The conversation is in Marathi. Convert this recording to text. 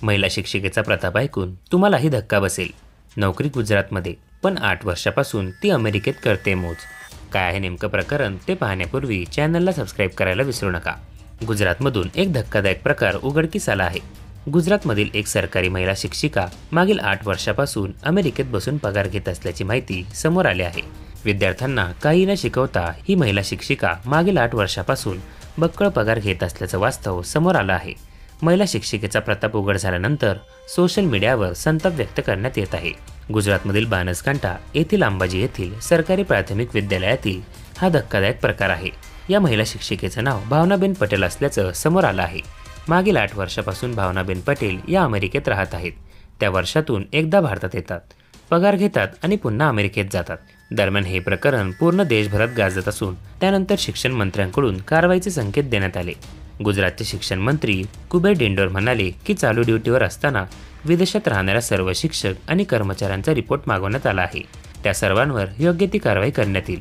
महिला शिक्षिकेचा प्रताप ऐकून तुम्हालाही धक्का बसेल. नोकरी गुजरातमध्ये, पण 8 वर्षापासून ती अमेरिकेत करते मोज. काय आहे नेमकं प्रकरण ते पाहण्यापूर्वी चॅनलला सबस्क्राईब करायला विसरू नका. गुजरातमधून एक धक्कादायक प्रकार उघडकीस आला आहे. गुजरातमधील एक सरकारी महिला शिक्षिका मागील 8 वर्षापासून अमेरिकेत बसून पगार घेत असल्याची माहिती समोर आली आहे. विद्यार्थ्यांना काही न शिकवता ही महिला शिक्षिका मागील 8 वर्षापासून बक्कळ पगार घेत असल्याचं वास्तव समोर आलं आहे. महिला शिक्षिकेचा प्रताप उघड झाल्यानंतर सोशल मीडियावर संताप व्यक्त करण्यात येत आहे. गुजरातमधील बानसकांठा येथील अंबाजी येथील सरकारी प्राथमिक विद्यालयातील हा धक्कादायक प्रकार आहे. या महिला शिक्षिकेचं नाव भावनाबेन पटेल असल्याचं समोर आलं आहे. मागील 8 वर्षापासून भावनाबेन पटेल या अमेरिकेत राहत आहेत. त्या वर्षातून एकदा भारतात येतात, पगार घेतात आणि पुन्हा अमेरिकेत जातात. दरम्यान हे प्रकरण पूर्ण देशभरात गाजत असून त्यानंतर शिक्षण मंत्र्यांकडून कारवाईचे संकेत देण्यात आले. गुजरातचे शिक्षण मंत्री कुबेर डिंडोर म्हणाले की चालू ड्युटीवर असताना विदेशात राहणाऱ्या सर्व शिक्षक आणि कर्मचाऱ्यांचा रिपोर्ट मागवण्यात आला आहे. त्या सर्वांवर योग्य ती कारवाई करण्यात येईल.